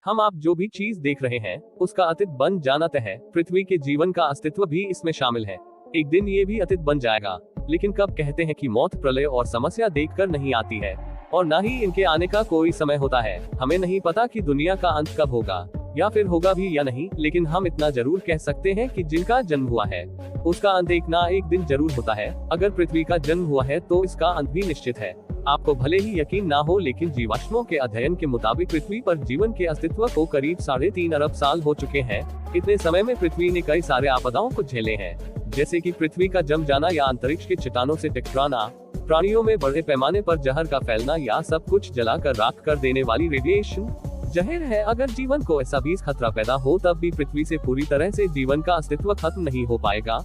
हम आप जो भी चीज देख रहे हैं उसका अतीत बन जाना तय है। पृथ्वी के जीवन का अस्तित्व भी इसमें शामिल है। एक दिन ये भी अतीत बन जाएगा। लेकिन कब कहते हैं कि मौत, प्रलय और समस्या देखकर नहीं आती है और ना ही इनके आने का कोई समय होता है। हमें नहीं पता कि दुनिया का अंत कब होगा या फिर होगा भी या नहीं, लेकिन हम इतना जरूर कह सकते हैं कि जिनका जन्म हुआ है उसका अंत एक ना एक दिन जरूर होता है। अगर पृथ्वी का जन्म हुआ है तो इसका अंत भी निश्चित है। आपको भले ही यकीन ना हो, लेकिन जीवाश्मों के अध्ययन के मुताबिक पृथ्वी पर जीवन के अस्तित्व को करीब 3.5 अरब साल हो चुके हैं। इतने समय में पृथ्वी ने कई सारे आपदाओं को झेले हैं, जैसे कि पृथ्वी का जम जाना या अंतरिक्ष के चट्टानों से टकराना, प्राणियों में बड़े पैमाने पर जहर का फैलना या सब कुछ जलाकर राख कर देने वाली रेडिएशन। जाहिर है अगर जीवन को ऐसा भी खतरा पैदा हो तब भी पृथ्वी से पूरी तरह से जीवन का अस्तित्व खत्म नहीं हो पाएगा।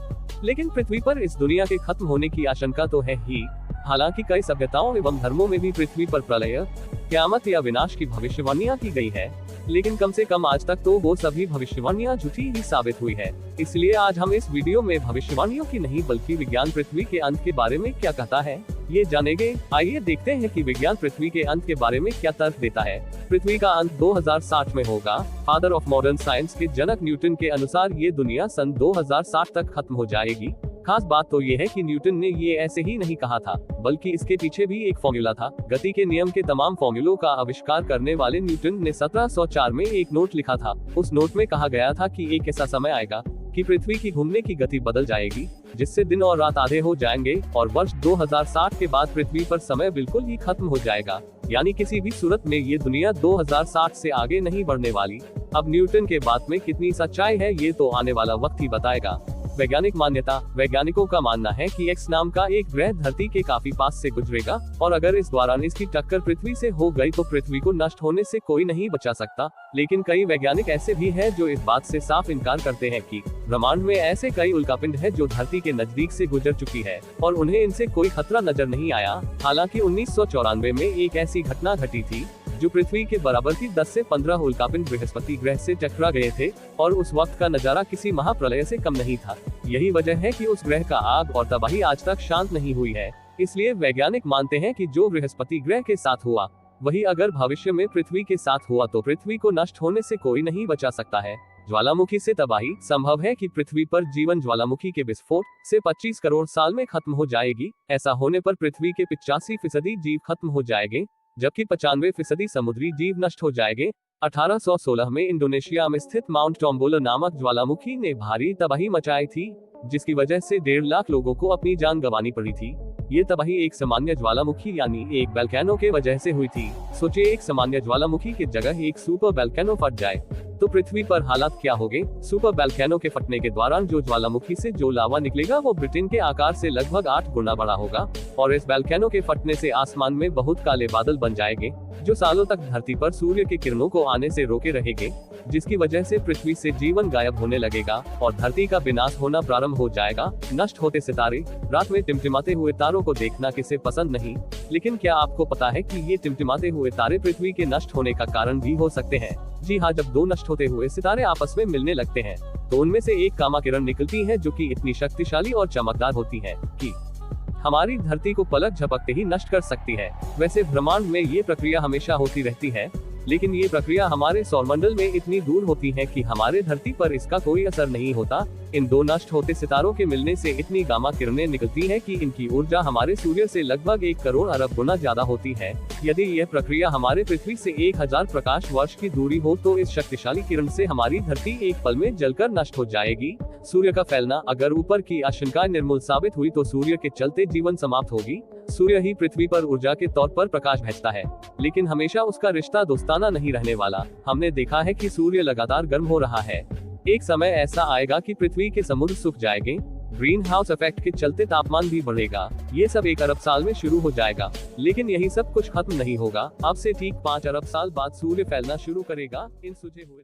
लेकिन पृथ्वी पर इस दुनिया के खत्म होने की आशंका तो है ही। हालांकि कई सभ्यताओं एवं धर्मों में भी पृथ्वी पर प्रलय, क़यामत या विनाश की भविष्यवाणियां की गई है, लेकिन कम से कम आज तक तो वो सभी भविष्यवाणियां झूठी ही साबित हुई है। इसलिए आज हम इस वीडियो में भविष्यवाणियों की नहीं बल्कि विज्ञान पृथ्वी के अंत के बारे में क्या कहता है ये जानेंगे। आइए देखते हैं कि विज्ञान पृथ्वी के अंत के बारे में क्या तर्क देता है। पृथ्वी का अंत 2060 में होगा। फादर ऑफ मॉडर्न साइंस के जनक न्यूटन के अनुसार ये दुनिया सन 2060 तक खत्म हो जाएगी। खास बात तो ये है कि न्यूटन ने ये ऐसे ही नहीं कहा था, बल्कि इसके पीछे भी एक फॉर्मूला था। गति के नियम के तमाम फॉर्मूलों का आविष्कार करने वाले न्यूटन ने 1704 में एक नोट लिखा था। उस नोट में कहा गया था कि एक ऐसा समय आएगा कि पृथ्वी की घूमने की गति बदल जाएगी, जिससे दिन और रात आधे हो जाएंगे और वर्ष 2060 के बाद पृथ्वी पर समय बिल्कुल ही खत्म हो जाएगा। यानी किसी भी सूरत में ये दुनिया 2060 से आगे नहीं बढ़ने वाली। अब न्यूटन के बात में कितनी सच्चाई है ये तो आने वाला वक्त ही बताएगा। वैज्ञानिक मान्यता। वैज्ञानिकों का मानना है कि एक्स नाम का एक ग्रह धरती के काफी पास से गुजरेगा और अगर इस दौरान इसकी टक्कर पृथ्वी से हो गई तो पृथ्वी को नष्ट होने से कोई नहीं बचा सकता। लेकिन कई वैज्ञानिक ऐसे भी हैं जो इस बात से साफ इनकार करते हैं कि ब्रह्मांड में ऐसे कई उल्कापिंड हैं जो धरती के नजदीक से गुजर चुकी है और उन्हें इनसे कोई खतरा नजर नहीं आया। हालांकि 1994 में एक ऐसी घटना घटी थी जो पृथ्वी के बराबर की 10 से 15 उल्कापिंड बृहस्पति ग्रह से टकरा गए थे और उस वक्त का नजारा किसी महाप्रलय से कम नहीं था। यही वजह है कि उस ग्रह का आग और तबाही आज तक शांत नहीं हुई है। इसलिए वैज्ञानिक मानते हैं कि जो बृहस्पति ग्रह के साथ हुआ वही अगर भविष्य में पृथ्वी के साथ हुआ तो पृथ्वी को नष्ट होने से कोई नहीं बचा सकता है। ज्वालामुखी से तबाही। संभव है कि पृथ्वी पर जीवन ज्वालामुखी के विस्फोट से 25 करोड़ साल में खत्म हो जाएगी। ऐसा होने पर पृथ्वी के 85% जीव खत्म हो जाएंगे, जबकि 95% समुद्री जीव नष्ट हो जाएंगे। 1816 में इंडोनेशिया में स्थित माउंट टोम्बोला नामक ज्वालामुखी ने भारी तबाही मचाई थी, जिसकी वजह से 1.5 लाख लोगों को अपनी जान गंवानी पड़ी थी। ये तबाही एक सामान्य ज्वालामुखी यानी एक वोल्केनो के वजह से हुई थी। सोचिए एक सामान्य ज्वालामुखी की जगह एक सुपर वोल्केनो फट जाए तो पृथ्वी पर हालात क्या होंगे। सुपर वोल्केनो के फटने के दौरान जो ज्वालामुखी से जो लावा निकलेगा वो ब्रिटेन के आकार से लगभग 8 गुना बड़ा होगा और इस वोल्केनो के फटने से आसमान में बहुत काले बादल बन जाएंगे जो सालों तक धरती पर सूर्य के किरणों को आने से रोके रहेंगे, जिसकी वजह से पृथ्वी से जीवन गायब होने लगेगा और धरती का विनाश होना प्रारंभ हो जाएगा। नष्ट होते सितारे। रात में टिमटिमाते हुए तारों को देखना किसे पसंद नहीं, लेकिन क्या आपको पता है कि ये टिमटिमाते हुए तारे पृथ्वी के नष्ट होने का कारण भी हो सकते हैं। जी हाँ, जब दो नष्ट होते हुए सितारे आपस में मिलने लगते हैं तो उनमें से एक गामा किरण निकलती है जो कि इतनी शक्तिशाली और चमकदार होती है कि हमारी धरती को पलक झपकते ही नष्ट कर सकती है। वैसे ब्रह्मांड में ये प्रक्रिया हमेशा होती रहती है, लेकिन ये प्रक्रिया हमारे सौरमंडल में इतनी दूर होती है कि हमारे धरती पर इसका कोई असर नहीं होता। इन दो नष्ट होते सितारों के मिलने से इतनी गामा किरणें निकलती हैं कि इनकी ऊर्जा हमारे सूर्य से लगभग 1 करोड़ अरब गुना ज्यादा होती है। यदि यह प्रक्रिया हमारे पृथ्वी से 1000 प्रकाश वर्ष की दूरी हो तो इस शक्तिशाली किरण से हमारी धरती एक पल में जलकर नष्ट हो जाएगी। सूर्य का फैलना। अगर ऊपर की आशंका निर्मूल साबित हुई तो सूर्य के चलते जीवन समाप्त होगी। सूर्य ही पृथ्वी पर ऊर्जा के तौर पर प्रकाश भेजता है, लेकिन हमेशा उसका रिश्ता दोस्ताना नहीं रहने वाला। हमने देखा है कि सूर्य लगातार गर्म हो रहा है। एक समय ऐसा आएगा कि पृथ्वी के समुद्र सूख जाएंगे। ग्रीन हाउस इफेक्ट के चलते तापमान भी बढ़ेगा। ये सब 1 अरब साल में शुरू हो जाएगा, लेकिन यही सब कुछ खत्म नहीं होगा। अब से ठीक 5 अरब साल बाद सूर्य फैलना शुरू करेगा। इन सुझे हुए